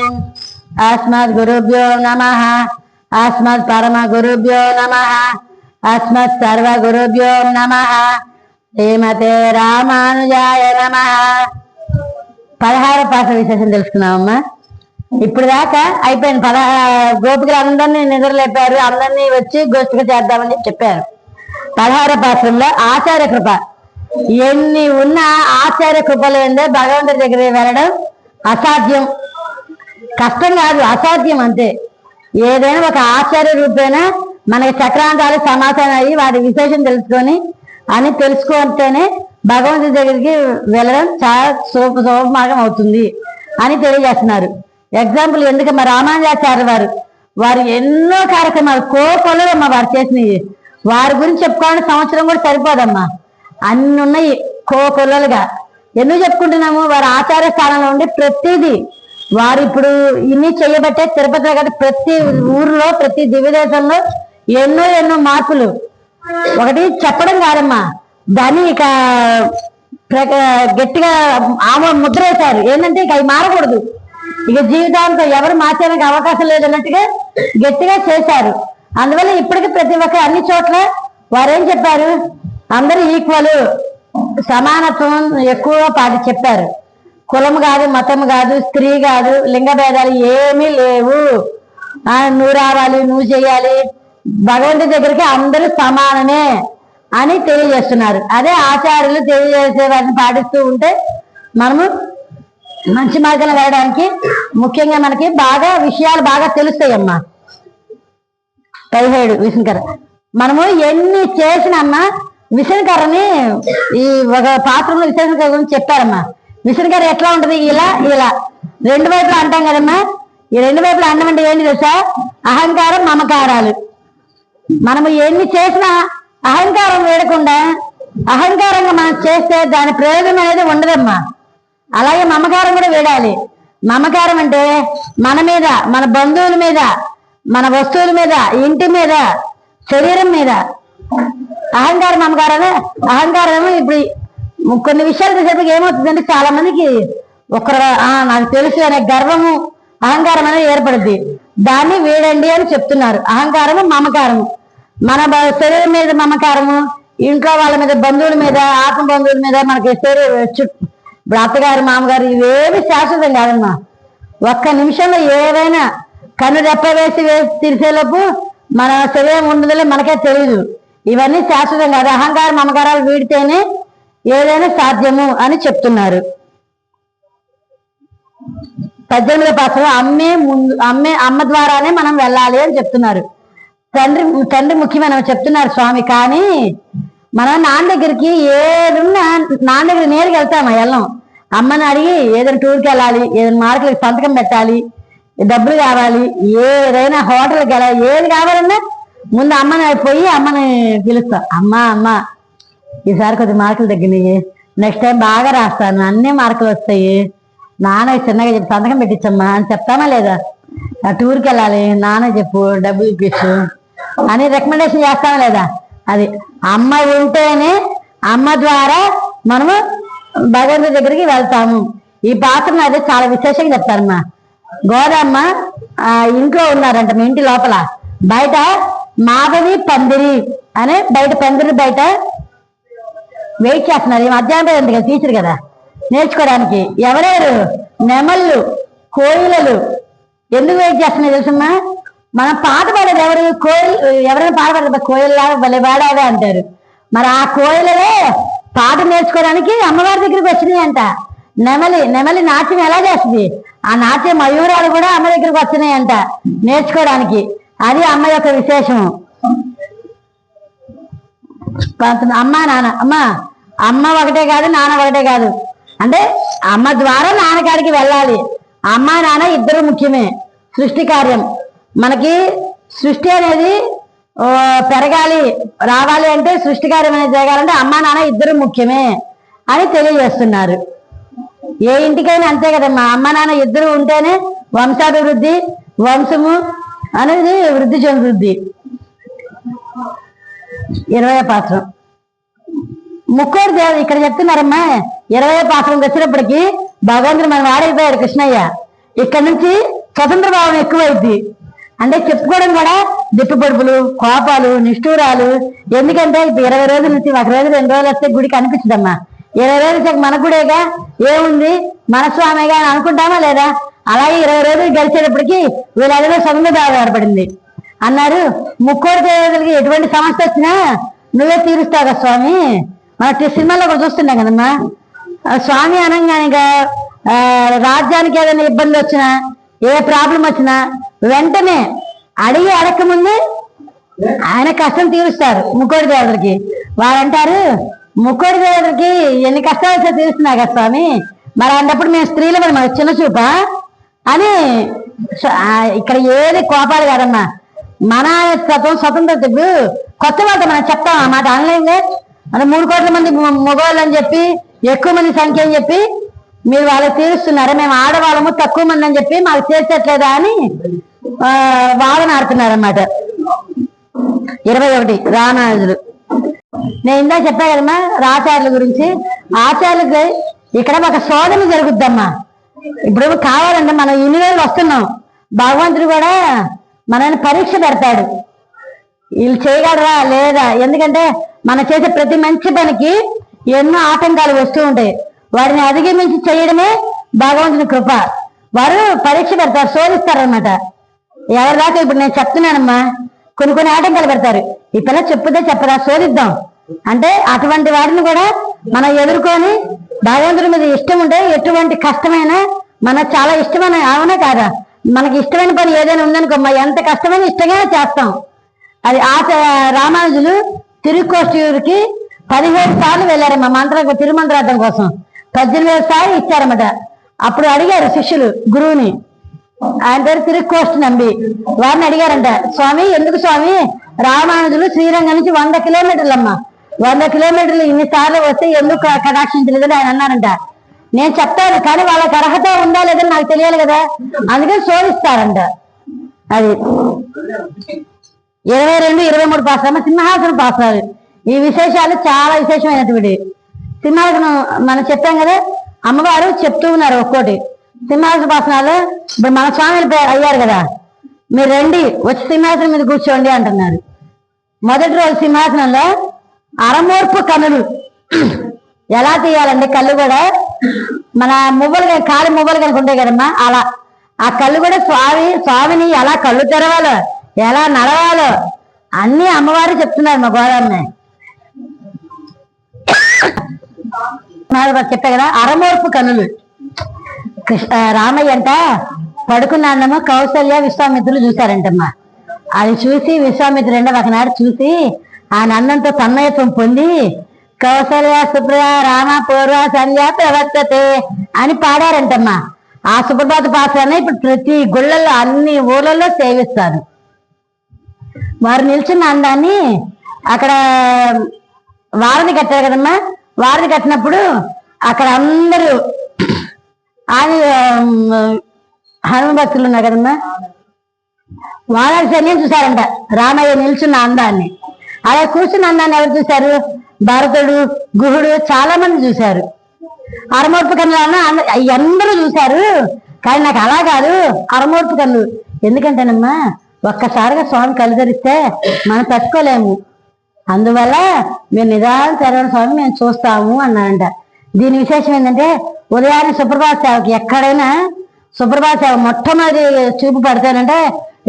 अस्मद् गुरुभ्यो नमः। अस्मद् परम गुरुभ्यो नमः। अस्मद् सर्व गुरुभ्यो नमः। श्रीमते रामानुजाय नमः। 16వ పాఠ విశేషం తెలుసుకున్నామమ్మా. ఇప్పుడు దాకా అయిపోయింది. గోపికలు అందరినీ నిద్రలేపారు, అందరినీ వచ్చి గోష్ఠిగా చేద్దామని చెప్పారు. 16వ పాఠంలో ఆచార్య కృప. ఎన్ని ఉన్నా ఆచార్య కృప లేదే భగవంతుడి దగ్గర వెళ్ళడం అసాధ్యం. కష్టం కాదు, అసాధ్యం అంతే. ఏదైనా ఒక ఆచార్య రూపేణ మనకి చక్రాంతాలు సమాధానం అయ్యి వాటి విశేషం తెలుసుకొని అని తెలుసుకుంటేనే భగవంతుడి దగ్గరికి వెళ్ళడం చాలా సులభమార్గం అవుతుంది అని తెలియజేస్తున్నారు. ఎగ్జాంపుల్ ఎందుకు మా రామానుజాచార్య వారు ఎన్నో కార్యక్రమాలు కోకొల్లరమ్మా వారు చేసినవి. వారి గురించి చెప్పుకోవాలని సంవత్సరం కూడా సరిపోదమ్మా, అన్ని ఉన్నాయి కోకొల్లలుగా. ఎందుకు చెప్పుకుంటున్నాము? వారు ఆచార్య స్థానంలో ఉండి ప్రతిదీ వారు ఇప్పుడు ఇన్ని చేయబట్టే తిరుపతిలో కాబట్టి ప్రతి ఊర్లో ప్రతి దివ్యదేశంలో ఎన్నో ఎన్నో మార్పులు. ఒకటి చెప్పడం కాదమ్మా, దాన్ని ఇక గట్టిగా ముద్ర వేశారు. ఏంటంటే ఇక అవి మారకూడదు, ఇక జీవితాంతం ఎవరు మార్చడానికి అవకాశం లేదన్నట్టుగా గట్టిగా చేశారు. అందువల్ల ఇప్పటికీ ప్రతి ఒక్క అన్ని చోట్ల వారేం చెప్పారు? అందరూ ఈక్వల్, సమానత్వం ఎక్కువగా చెప్పారు. కులం కాదు, మతం కాదు, స్త్రీ కాదు, లింగ భేదాలు ఏమీ లేవు. నువ్వు రావాలి, నువ్వు చేయాలి, భగవంతుడి దగ్గరికి అందరూ సమానమే అని తెలియజేస్తున్నారు. అదే ఆచార్యులు తెలియజేసే వాటిని పాటిస్తూ ఉంటే మనము మంచి మార్గంలో వెళ్ళడానికి ముఖ్యంగా మనకి బాగా విషయాలు బాగా తెలుస్తాయమ్మా. 17 విష్ణుకర. మనము ఎన్ని చేసినమ్మా విష్ణుకరని ఈ ఒక పాత్రలో విశేషకర గురించి చెప్పారమ్మా. విష్ణుకర ఎట్లా ఉంటది? ఇలా ఇలా రెండు వైపులా అంటాం కదమ్మా. ఈ రెండు వైపులా అండం అంటే ఏంటి తెలుసా? అహంకారం, మమకారాలు. మనము ఎన్ని చేసినా అహంకారం వేయకుండా అహంకారంగా మనం చేస్తే దాని ప్రయోజనం అనేది ఉండదమ్మా. అలాగే మమకారం కూడా వేడాలి. మమకారం అంటే మన మీద, మన బంధువుల మీద, మన వస్తువుల మీద, ఇంటి మీద, శరీరం మీద. అహంకారం మమకారమే. అహంకారం ఇప్పుడు కొన్ని విషయాలు తెలిసేప్పటికి ఏమవుతుందంటే చాలా మందికి నాకు తెలుసు అనే గర్వము అహంకారం అనేది ఏర్పడుద్ది. దాన్ని వేడండి అని చెప్తున్నారు. అహంకారము, మమకారము. మన శరీరం మీద మమకారము, ఇంట్లో వాళ్ళ మీద, బంధువుల మీద, ఆత్మ బంధువుల మీద, మనకి ఇప్పుడు అత్తగారు, మామగారు ఇవేమి శాశ్వతం కాదమ్మా. ఒక్క నిమిషంలో ఏదైనా కన్ను రెప్ప వేసి తీర్చేలోపు మన శరీరం ఉండదులే మనకే తెలియదు. ఇవన్నీ శాశ్వతం కాదు. అహంకారం, మమకారాలు వీడితేనే ఏదైనా సాధ్యము అని చెప్తున్నారు. 18వ పాఠంలో అమ్మ ద్వారానే మనం వెళ్ళాలి అని చెప్తున్నారు. తండ్రి ముఖ్యమైన చెప్తున్నారు స్వామి. కానీ మనం నాన్న దగ్గరికి ఏదున్నా నాన్న దగ్గర నేరుగా వెళ్తామా? వెళ్ళం. అమ్మని అడిగి ఏదైనా టూర్కి వెళ్ళాలి, ఏదైనా మార్కులకి సంతకం పెట్టాలి, డబ్బులు కావాలి, ఏదైనా హోటల్కి వెళ్ళాలి, ఏది కావాలన్నా ముందు అమ్మని పోయి అమ్మని పిలుస్తాం. అమ్మ ఈసారి కొద్ది మార్కులు తగ్గినాయి, నెక్స్ట్ టైం బాగా రాస్తాను, అన్ని మార్కులు వస్తాయి, నాన్న చిన్నగా చెప్పి సంతకం పెట్టించమ్మా అని చెప్తామా లేదా? టూర్కి వెళ్ళాలి, నాన్న చెప్పు, డబ్బులు ఇప్పించు అని రికమెండేషన్ చేస్తామా లేదా? అది అమ్మ ఉంటేనే అమ్మ ద్వారా మనము భగవంతుడి దగ్గరికి వెళ్తాము. ఈ పాత్రను అదే చాలా విశేషంగా చెప్తారమ్మా. గోదమ్మ ఇంట్లో ఉన్నారంట, మీ ఇంటి లోపల. బయట మాధవి పందిరి అనే బయట పందిరి బయట వెయిట్ చేస్తున్నారు. ఈ మధ్యాహ్నం కదా టీచర్ కదా నేర్చుకోవడానికి. ఎవరెవరు? నెమళ్ళు, కోయిలలు. ఎందుకు వెయిట్ చేస్తున్నాయి తెలుసమ్మా? మనం పాట పాడేది ఎవరు? ఎవరైనా పాట పాడదు, కోయిలలాగా భలే పాడావే అంటారు. మరి ఆ కోయిలలే పాట నేర్చుకోవడానికి అమ్మవారి దగ్గరికి వచ్చినాయి అంట. నెమలి నాట్యం ఎలా చేస్తుంది? ఆ నాట్య మయూరాలు కూడా అమ్మ దగ్గరికి వచ్చినాయంట నేర్చుకోవడానికి. అది అమ్మ యొక్క విశేషము. అమ్మ ఒకటే కాదు, నాన్న ఒకటే కాదు. అంటే అమ్మ ద్వారా నాన్నగారికి వెళ్ళాలి. అమ్మ నాన్న ఇద్దరు ముఖ్యమే. సృష్టి కార్యం మనకి సృష్టి అనేది పెరగాలి, రావాలి అంటే సృష్టి కార్యం అనేది జరగాలంటే అమ్మ నాన్న ఇద్దరు ముఖ్యమే అని తెలియజేస్తున్నారు. ఏ ఇంటికైనా అంతే కదమ్మా. అమ్మ నాన్న ఇద్దరు ఉంటేనే వంశాభివృద్ధి, వంశము అనేది వృద్ధి చెందుద్ది. 20వ పాత్రం ముక్కోటి దేవుడు ఇక్కడ చెప్తున్నారమ్మా. 20వ పాత్రంకి వచ్చినప్పటికీ భగవంతుడు మనం వాడైపోయాడు కృష్ణయ్య. ఇక్కడ నుంచి స్వతంత్ర భావం ఎక్కువైద్ది. అంటే చెప్పుకోవడం కూడా దిప్పుపడుపులు, కోపాలు, నిష్ఠూరాలు. ఎందుకంటే ఇప్పుడు 20 రోజుల నుంచి 1 రోజు 2 రోజులు వస్తే గుడికి అనిపించదమ్మా. 20 రోజులు వచ్చాక మన గుడేగా, ఏముంది మన స్వామిగా అని అనుకుంటామా లేదా? అలాగే 20 రోజులు గడిచేటప్పటికి వీళ్ళలో స్వతంత్ర భావం ఏర్పడింది. అన్నారు, ముక్కోటి దేవతలకి ఎటువంటి సమస్య వచ్చినా నువ్వే తీరుస్తావు కదా స్వామి. మన సినిమాలో కూడా చూస్తున్నాం కదమ్మా. స్వామి అనగానే రాజ్యానికి ఏదైనా ఇబ్బంది వచ్చినా, ఏ ప్రాబ్లం వచ్చినా వెంటనే అడిగి అడగకముందే ఆయన కష్టం తీరుస్తారు ముక్కోటి దేవతలకి. వారంటారు, ముక్కోటి దేవతలకి ఎన్ని కష్టాలు వచ్చా తీరుస్తున్నా కదా స్వామి, మరి అన్నప్పుడు మేము స్త్రీలు మరి మనకు చిన్న చూప అని. ఇక్కడ ఏది కోపాలు కాదమ్మా, మన స్వతంత్రత. ఇప్పుడు కొత్త మాట మనం చెప్తాం, ఆ మాట ఆన్లైన్లే. మన 3 కోట్ల మంది మగవాళ్ళు అని చెప్పి, ఎక్కువ మంది సంఖ్య అని చెప్పి మీరు వాళ్ళకి తీరుస్తున్నారా, మేము ఆడవాళ్ళము తక్కువ మంది అని చెప్పి మాకు తీర్చట్లేదా అని వాదన ఆడుతున్నారన్నమాట. 21 రామానుజులు. నేను ఇందా చెప్పా కదమ్మా ఆచార్యుల గురించి. ఆచార్యులకి ఇక్కడ ఒక శోధన జరుగుద్దమ్మా. ఇప్పుడు కావాలంటే మనం ఇన్ని రోజులు వస్తున్నాం, భగవంతుడు కూడా మనల్ని పరీక్ష పెడతాడు, వీళ్ళు చేయగలరా లేదా. ఎందుకంటే మనం చేసే ప్రతి మంచి పనికి ఎన్నో ఆటంకాలు వస్తూ ఉంటాయి. వారిని అధిగమించి చేయడమే భగవంతుని కృప. వారు పరీక్ష పెడతారు, శోధిస్తారనమాట. ఎవరి దాకా ఇప్పుడు నేను చెప్తున్నానమ్మా, కొన్ని ఆటంకాలు పెడతారు. ఈ పిల్ల చెప్పుదే చెప్పదా, శోధిద్దాం అంటే అటువంటి వాటిని కూడా మనం ఎదుర్కొని భగవంతుడి మీద ఇష్టం ఉంటే ఎటువంటి కష్టమైనా మనకు చాలా ఇష్టమైన, అవునా కాదా? మనకి ఇష్టమైన పని ఏదైనా ఉందనుకోమ్మా, ఎంత కష్టమైన ఇష్టంగా చేస్తాం. అది రామానుజులు తిరుక్కోష్టికి 17 సార్లు వెళ్ళారమ్మా తిరుమంత్రార్థం కోసం. 18 సార్లు ఇచ్చారన్నమాట. అప్పుడు అడిగారు శిష్యులు గురువుని, ఆయన పేరు తిరుక్కోష్టి నంబి. వారిని అడిగారంట, స్వామి ఎందుకు స్వామి రామానుజులు శ్రీరంగం నుంచి 100 కిలోమీటర్లమ్మా, 100 కిలోమీటర్లు ఇన్నిసార్లు వస్తే ఎందుకు కటాక్షించలేదని ఆయన అన్నారంట. నేను చెప్తాను కానీ వాళ్ళకి అర్హత ఉందా లేదని నాకు తెలియాలి కదా, అందుకని శోధిస్తారంట. అది 22, 23 పాసరాలు సింహాసన పాసరాలు. ఈ విశేషాలు చాలా విశేషమైనటువంటి సింహాసనం. మనం చెప్పాం కదా, అమ్మవారు చెప్తూ ఉన్నారు ఒక్కోటి సింహాసన పాసనాలు. ఇప్పుడు మన స్వామిలు అయ్యారు కదా, మీరు రండి వచ్చి సింహాసనం మీద కూర్చోండి అంటున్నారు. మొదటి రోజు సింహాసనంలో అరమోర్పు కన్నులు ఎలా తీయాలంటే, కళ్ళు కూడా మన మువ్వలు కాలి మువ్వలు కనుక ఉంటాయి కదమ్మా, అలా ఆ కళ్ళు కూడా స్వామిని ఎలా కళ్ళు తెరవాలో, ఎలా నడవాలో అన్ని అమ్మవారు చెప్తున్నారు. మా గోదావరి చెప్పా కదా, అరమోర్పు కన్నులు. రామయ్య అంట పడుకున్నాడేమో కౌసల్య విశ్వామిత్రులు చూశారంటమ్మా. అది చూసి విశ్వామిత్రుడు ఒకనాడు చూసి ఆ నందంతో తన్మయత్వం పొంది కౌసల్య సుప్రభ రామ పూర్వ సంధ్య ప్రవర్తతే అని పాడారంటమ్మా. ఆ సుప్రభాత పాత్రనే ఇప్పుడు ప్రతి గుళ్ళల్లో అన్ని ఊళ్ళల్లో సేవిస్తారు. వారు నిల్చున్న అందాన్ని అక్కడ వారిని కట్టారు కదమ్మా. వారిని కట్టినప్పుడు అక్కడ అందరూ హనుమ భక్తులు ఉన్నారు కదమ్మా, వాళ్ళ సైన్యం చూశారంట రామయ్య నిల్చున్న అందాన్ని. అలా కూర్చున్న అందాన్ని ఎవరు చూశారు? భరతుడు, గుహుడు చాలా మంది చూశారు. అరమోర్పు కన్నులు అందరూ చూశారు. కానీ నాకు అలా కాదు, అరమోర్పు కన్నులు. ఎందుకంటేనమ్మా ఒక్కసారిగా స్వామి కళ్ళు తెరిస్తే మనం తట్టుకోలేము. అందువల్ల మేము నిదానం తెరవని స్వామి మేము చూస్తాము అన్నారంట. దీని విశేషం ఏంటంటే, ఉదయాన్నే సుప్రభాత సేవకి ఎక్కడైనా సుప్రభాత సేవ మొట్టమొదటి చూపు పడతానంటే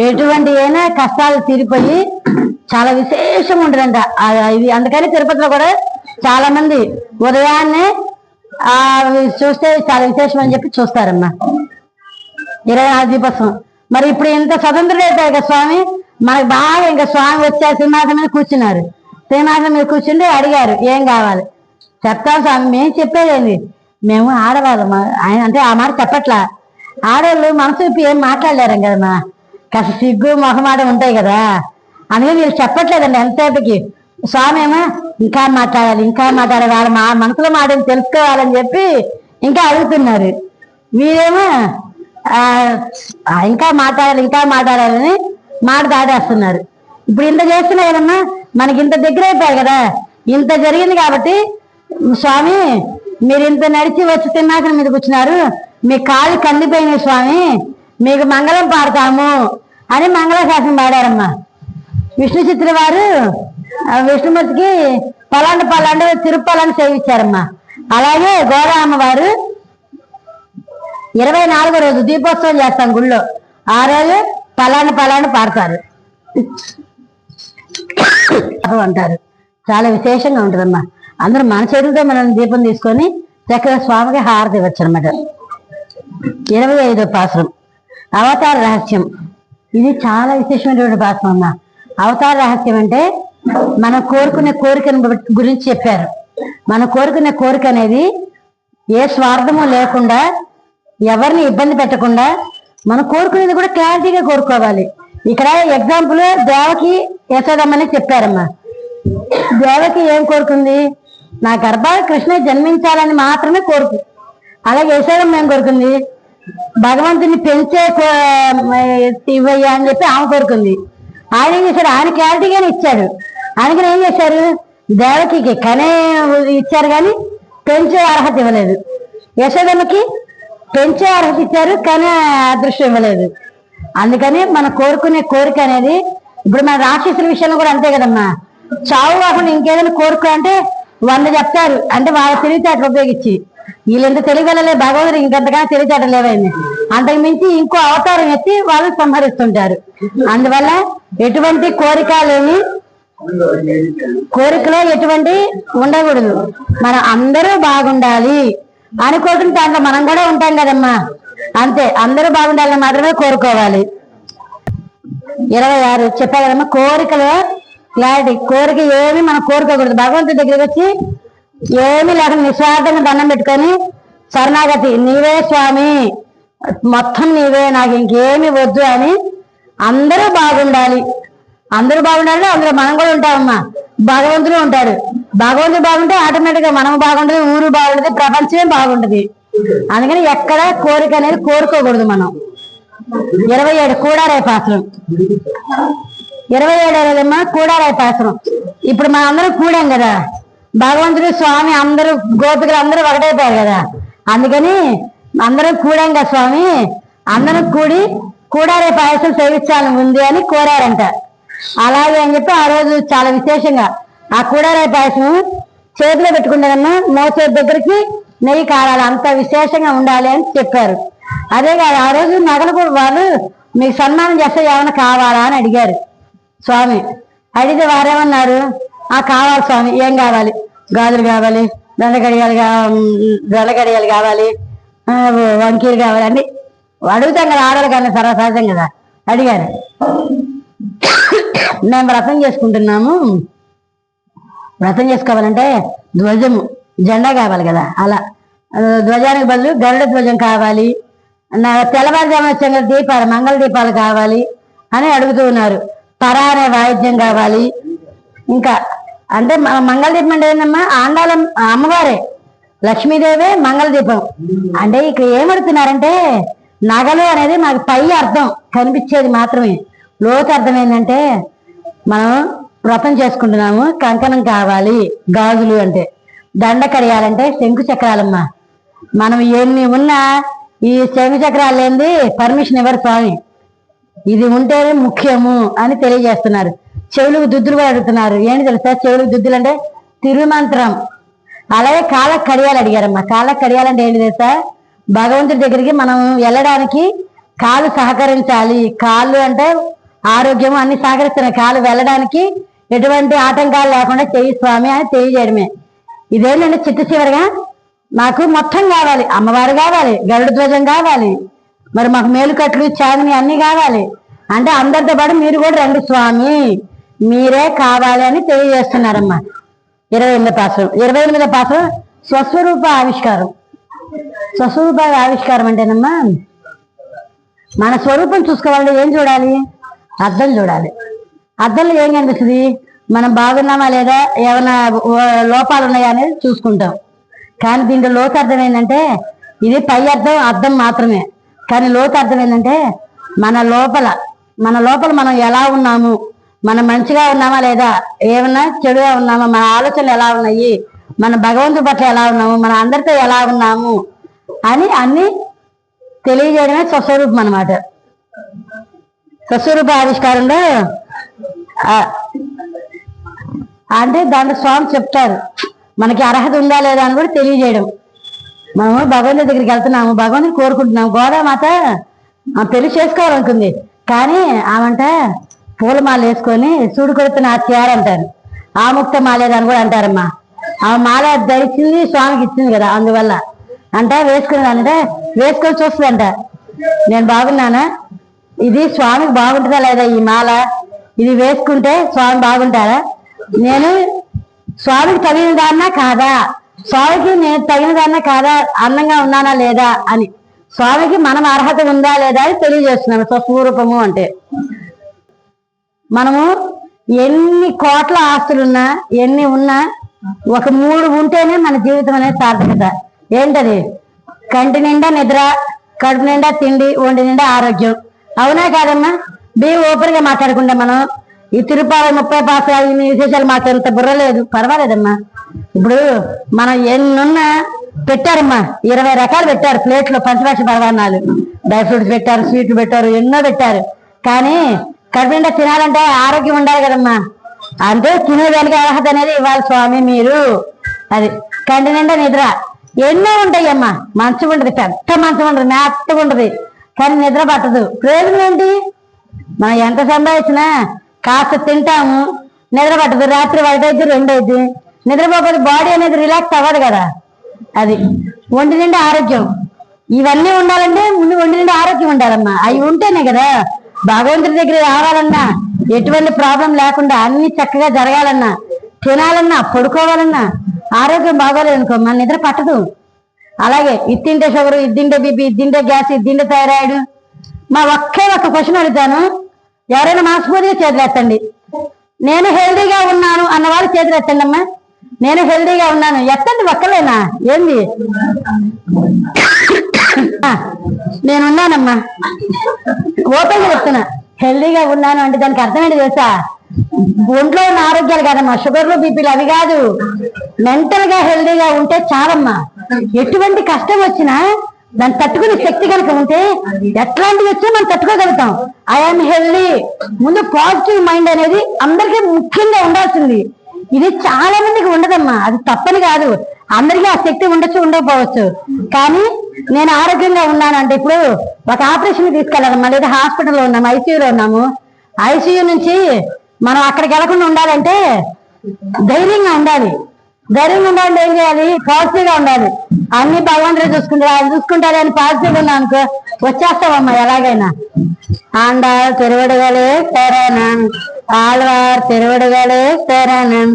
ఎటువంటి అయినా కష్టాలు తీరిపోయి చాలా విశేషం ఉంటుందంట ఇది. అందుకని తిరుపతిలో కూడా చాలా మంది ఉదయాన్నే చూస్తే చాలా విశేషం అని చెప్పి చూస్తారమ్మా. 24 దీపోత్సవం. మరి ఇప్పుడు ఇంత స్వతంత్రం అవుతాయి కదా స్వామి, మనకు బాగా ఇంకా స్వామి వచ్చారు సింహాసనం మీద కూర్చున్నారు. సింహాసనం మీద కూర్చుంటే అడిగారు ఏం కావాలి. చెప్తాం స్వామి, మేము చెప్పేదేంది, మేము ఆడవాళ్ళం. ఆయన అంటే ఆ మాట చెప్పట్లా. ఆడవాళ్ళు మనసు విప్పి ఏం మాట్లాడలేరు కదమ్మా, కాస్త సిగ్గు మొహమాట ఉంటాయి కదా, అందుకని వీళ్ళు చెప్పట్లేదండి ఎంతసేపటికి. స్వామి ఏమో ఇంకా మాట్లాడాలి వాళ్ళ మనసులో మాటని తెలుసుకోవాలని చెప్పి ఇంకా అడుగుతున్నారు. వీరేమో ఇంకా మాట్లాడాలని మాట దాటేస్తున్నారు. ఇప్పుడు ఇంత చేస్తున్నా కదమ్మా, మనకి ఇంత దగ్గర అయిపోయారు కదా, ఇంత జరిగింది కాబట్టి స్వామి మీరు ఇంత నడిచి వచ్చి సింహాసనం మీద కూర్చున్నారు, మీ కాళ్ళు కందిపోయినాయి స్వామి, మీకు మంగళం పాడతాము అని మంగళశాసనం పాడారమ్మా. విష్ణు చిత్ర వారు విష్ణుమూర్తికి పలాంటి తిరుపలాన్ని సేవించారమ్మా. అలాగే గోదా అమ్మవారు 24వ రోజు దీపోత్సవం చేస్తాం గుళ్ళో. ఆ రోజు పలాంటి పాడతారు అంటారు. చాలా విశేషంగా ఉంటుందమ్మా. అందరూ మన చేతులతో మనం దీపం తీసుకొని చక్కగా స్వామికి హారతి ఇవ్వచ్చు అనమాట. 25వ పాసురం అవతార రహస్యం. ఇది చాలా విశేషమైనటువంటి పాసురం అమ్మా. అవతార రహస్యం అంటే మనం కోరుకునే కోరికను గురించి చెప్పారు. మనం కోరుకునే కోరిక అనేది ఏ స్వార్థము లేకుండా, ఎవరిని ఇబ్బంది పెట్టకుండా మనం కోరుకునేది కూడా క్లారిటీగా కోరుకోవాలి. ఇక్కడ ఎగ్జాంపుల్ దేవకి యశోదమ్మని చెప్పారమ్మా. దేవకి ఏం కోరుకుంది? నా గర్భాలు కృష్ణ జన్మించాలని మాత్రమే కోరుకు. అలాగే యశోదమ్మ ఏం కోరుకుంది? భగవంతుని పెంచే ఇవ్వయ్యా అని చెప్పి ఆమె కోరుకుంది. ఆయన ఏం చేశాడు? ఆయన క్లారిటీగానే ఇచ్చాడు. ఆయనకి ఏం చేశారు? దేవకి కనే ఇచ్చారు కానీ పెంచే అర్హత ఇవ్వలేదు. యశోదమ్మకి పెంచే అర్హత ఇచ్చారు కానీ అదృష్టం ఇవ్వలేదు. అందుకని మనం కోరుకునే కోరిక అనేది, ఇప్పుడు మన రాక్షసుల విషయంలో కూడా అంతే కదమ్మా. చావు కాకుండా ఇంకేదైనా కోరుకో అంటే 100 చెప్తారు. అంటే వాళ్ళ తెలివితేటలు ఉపయోగించి, వీళ్ళెంత తెలియగలలే భగవంతుడు ఇంకంతగా తెలివితేటలు లేవైంది. అంతకు మించి ఇంకో అవతారం ఎత్తి వాళ్ళు సంహరిస్తుంటారు. అందువల్ల ఎటువంటి కోరికలో ఎటువంటి ఉండకూడదు. మనం అందరూ బాగుండాలి అనుకోవటం దాంట్లో మనం కూడా ఉంటాం కదమ్మా. అంతే, అందరూ బాగుండాలని మాత్రమే కోరుకోవాలి. 26 చెప్పా కదమ్మా. కోరికలో క్లారిటీ. కోరిక ఏమి మనం కోరుకోకూడదు. భగవంతుడి దగ్గరికి వచ్చి ఏమి లేకుండా నిస్వార్థంగా దండం పెట్టుకొని శరణాగతి, నీవే స్వామి, మొత్తం నీవే, నాకు ఇంకేమి వద్దు అని అందరూ బాగుండాలి. అందరూ బాగుండాలి. అందులో మనం కూడా ఉంటామమ్మా. భగవంతుడు ఉంటాడు. భగవంతుడు బాగుంటే ఆటోమేటిక్ గా మనం బాగుంటుంది, ఊరు బాగుంటుంది, ప్రపంచమే బాగుంటుంది. అందుకని ఎక్కడ కోరిక అనేది కోరుకోకూడదు మనం. 27 కూడారాయి పాత్రం. 27 కూడారాయి పాత్రం. ఇప్పుడు మనం అందరం కూడాం కదా, భగవంతుడు స్వామి అందరూ గోపికలు అందరూ ఒకటైపోయారు కదా. అందుకని అందరం కూడాం కదా స్వామి, అందరం కూడి కూడారాయి పాయసం సేవించాలని ఉంది అని కోరారంట. అలాగే అని చెప్పి ఆ రోజు చాలా విశేషంగా ఆ కూడారాయి పాయసం చేతిలో పెట్టుకుంటారన్నా, మోచేతి దగ్గరికి నెయ్యి కారాలి, అంత విశేషంగా ఉండాలి అని చెప్పారు. అదే కాదు, ఆ రోజు నగలు కూడా వాళ్ళు మీకు సన్మానం చేస్తే ఏమైనా కావాలా అని అడిగారు స్వామి. అడిగితే వారేమన్నారు? కావాలి స్వామి. ఏం కావాలి? గాజులు కావాలి, దండగడియాలు కావాలి, వంకీలు కావాలి అని అడుగుతాం కదా ఆడలు, కానీ సర్వసహజం కదా. అడిగారు. మేము వ్రతం చేసుకుంటున్నాము, వ్రతం చేసుకోవాలంటే ధ్వజము జెండా కావాలి కదా, అలా ధ్వజానికి బదులు గరుడ ధ్వజం కావాలి, తెల్లవారుజామున వచ్చే దీపాలు మంగళ దీపాలు కావాలి అని అడుగుతూ ఉన్నారు. పరా అనే వాయిద్యం కావాలి. ఇంకా అంటే మంగళ దీపం అంటే ఏంటమ్మా? ఆండాలం అమ్మవారే లక్ష్మీదేవే మంగళ దీపం. అంటే ఇక్కడ ఏమడుతున్నారంటే నగలు అనేది మాకు పై అర్థం కనిపించేది మాత్రమే. లోతు అర్థం ఏంటంటే మనం వ్రతం చేసుకుంటున్నాము, కంకణం కావాలి, గాజులు అంటే, దండ కడియాలంటే శంకు చక్రాలమ్మా. మనం ఎన్ని ఉన్నా ఈ శంకు చక్రాలు లేనిది పర్మిషన్ ఇవ్వరు స్వామి. ఇది ఉంటేనే ముఖ్యము అని తెలియజేస్తున్నారు. చెవులకు దుద్దులు కూడా అడుగుతున్నారు. ఏంటి తెలుసా? చెవులకు దుద్దులు అంటే తిరుమంత్రం. అలాగే కాళ్ళకు కడియాలు అడిగారమ్మా. కాళ్ళకు కడియాలంటే ఏంటి తెలుసా? భగవంతుడి దగ్గరికి మనం వెళ్ళడానికి కాళ్ళు సహకరించాలి. కాళ్ళు అంటే ఆరోగ్యము అన్ని సహకరిస్తున్నాయి. కాళ్ళు వెళ్ళడానికి ఎటువంటి ఆటంకాలు లేకుండా చెయ్యి స్వామి అని తెలియజేయడమే. ఇదేంటంటే చిట్ట చివరిగా మాకు మొత్తం కావాలి, అమ్మవారు కావాలి, గరుడ ధ్వజం కావాలి, మరి మాకు మేలుకట్లు చాందిని అన్ని కావాలి అంటే అందరితో పాటు మీరు కూడా రండి స్వామి, మీరే కావాలి అని తెలియజేస్తున్నారమ్మా. 28వ పాసురం. 28వ పాసురం స్వస్వరూప ఆవిష్కారం. స్వస్వరూప ఆవిష్కారం అంటేనమ్మా మన స్వరూపం చూసుకోవాలంటే ఏం చూడాలి? అద్దం చూడాలి. అద్దంలో ఏం కనిపిస్తుంది? మనం బాగున్నామా లేదా, ఏమైనా లోపాలు ఉన్నాయా అనేది చూసుకుంటాం. కానీ దీంట్లో లోతు అర్థం ఏంటంటే, ఇది పై అర్థం అర్థం మాత్రమే, కానీ లోతు అర్థం ఏంటంటే మన లోపల మనం ఎలా ఉన్నాము, మనం మంచిగా ఉన్నామా లేదా, ఏమన్నా చెడుగా ఉన్నామా, మన ఆలోచనలు ఎలా ఉన్నాయి, మన భగవంతుడి పట్ల ఎలా ఉన్నాము, మన అందరితో ఎలా ఉన్నాము అని అన్ని తెలియజేయడమే స్వస్వరూపం అన్నమాట. స్వస్వరూప ఆవిష్కారంలో అంటే దాంట్లో స్వామి చెప్తారు మనకి అర్హత ఉందా లేదా అని కూడా తెలియజేయడం. మనము భగవంతుడి దగ్గరికి వెళ్తున్నాము, భగవంతుని కోరుకుంటున్నాము. గోదామాత పెళ్లి చేసుకోవాలనుకుంది, కానీ ఆమంట పూలమాల వేసుకొని సూడు కొడుతున్న ఆత్యారు అంటారు. ఆముక్త మాలేదని కూడా అంటారమ్మా. ఆ మాల ధరిచింది స్వామికి ఇచ్చింది కదా, అందువల్ల అంటే వేసుకునేదానంటే వేసుకొని చూస్తుందంట, నేను బాగున్నానా, ఇది స్వామికి బాగుంటుందా లేదా, ఈ మాల ఇది వేసుకుంటే స్వామి బాగుంటారా, నేను స్వామికి తగిన దాన్నా కాదా, స్వామికి నేను తగిన దాన్నా కాదా, అందంగా ఉన్నానా లేదా అని స్వామికి మనం అర్హత ఉందా లేదా అని తెలియజేస్తున్నాము. స్వస్వరూపము అంటే మనము ఎన్ని కోట్ల ఆస్తులున్నా ఎన్ని ఉన్నా ఒక 3 ఉంటేనే మన జీవితం అనేది సార్థకత. ఏంటది? కంటి నిండా నిద్ర, కడుపు నిండా తిండి, ఒంటి నిండా ఆరోగ్యం. అవునా కాదమ్మా? ఓపెన్ గా మాట్లాడకుండా మనం ఈ తిరుపాల 30 పాసాలు ఇన్ని విశేషాలు మాట్లాడంత బుర్ర లేదు, పర్వాలేదమ్మా. ఇప్పుడు మనం ఎన్నున్నా పెట్టారమ్మా, 20 రకాలు పెట్టారు ప్లేట్లో, పంచభక్ష పరమాన్నాలు, డ్రై ఫ్రూట్స్ పెట్టారు, స్వీట్లు పెట్టారు, ఎన్నో పెట్టారు. కానీ కడుపు నిండా తినాలంటే ఆరోగ్యం ఉండాలి కదమ్మా. అంటే తినేదానికి అర్హత అనేది ఇవ్వాలి స్వామి మీరు. అది కంటి నిండా నిద్ర, ఎన్నో ఉంటాయమ్మా. మంచం ఉంటుంది, పెద్ద మంచం ఉంటుంది, మెత్తగా ఉంటుంది, కానీ నిద్ర పట్టదు. ప్రయోజనం ఏంటి? మనం ఎంత సంపాదించినా కాస్త తింటాము, నిద్ర పట్టదు. రాత్రి 1 అయితే 2 అయితే నిద్రపోతే బాడీ అనేది రిలాక్స్ అవ్వదు కదా. అది ఒంటి నిండా ఆరోగ్యం. ఇవన్నీ ఉండాలంటే ముందు ఒంటి నిండా ఆరోగ్యం ఉండాలమ్మా. అవి ఉంటేనే కదా భగవంతుడి దగ్గర రావాలన్నా, ఎటువంటి ప్రాబ్లం లేకుండా అన్ని చక్కగా జరగాలన్నా, తినాలన్నా, పడుకోవాలన్నా ఆరోగ్యం బాగోలేదనుకోమ్మా నిద్ర పట్టదు. అలాగే ఇది తింటే షుగర్, ఇది తింటే బీపీ, ఇది తింటే గ్యాస్, ఇది తింటే థైరాయిడ్. ఒక్క క్వశ్చన్ అడుగుతాను, ఎవరైనా మనస్ఫూర్తిగా చేతులెత్తండి. నేను హెల్దీగా ఉన్నాను అన్నవాళ్ళు చేతులెత్తండి అమ్మా. నేను హెల్దీగా ఉన్నాను ఎత్తండి, ఒక్కలేనా ఏంది? నేనున్నానమ్మా, ఓపెన్ గా చెప్తున్నా. హెల్దీగా ఉన్నాను అంటే దానికి అర్థం ఏంటి తెలుసా? ఒంట్లో ఉన్న ఆరోగ్యాలు కాదమ్మా, షుగర్లు, బీపీలు అవి కాదు. మెంటల్ గా హెల్దీగా ఉంటే చాలమ్మా. ఎటువంటి కష్టం వచ్చినా దాన్ని తట్టుకునే శక్తి కనుక ఉంటే ఎట్లాంటివి వచ్చినా మనం తట్టుకోగలుగుతాం. I'm healthy. ముందు పాజిటివ్ మైండ్ అనేది అందరికీ ముఖ్యంగా ఉండాల్సింది. ఇది చాలా మందికి ఉండదమ్మా, అది తప్పని కాదు. అందరికీ ఆ శక్తి ఉండొచ్చు, ఉండకపోవచ్చు. కానీ నేను ఆరోగ్యంగా ఉన్నాను అంటే, ఇప్పుడు ఒక ఆపరేషన్ తీసుకెళ్ళాలమ్మా, లేదా హాస్పిటల్లో ఉన్నాము, ఐసీయూలో ఉన్నాము. ఐసీయూ నుంచి మనం అక్కడికి వెళ్లకుండా ఉండాలంటే ధైర్యంగా ఉండాలి. ధైర్యంగా ఉండాలంటే ఏం చేయాలి? పాజిటివ్ గా ఉండాలి. అన్ని భగవంతుడే చూసుకుంటారు, ఆయన చూసుకుంటారు అని పాజిటివ్ గా ఉన్నా అనుకో వచ్చేస్తావమ్మా ఎలాగైనా. ఆండాళ్ తిరువడుగలే శరణం, ఆళ్వార్ తిరువడుగలే శరణం.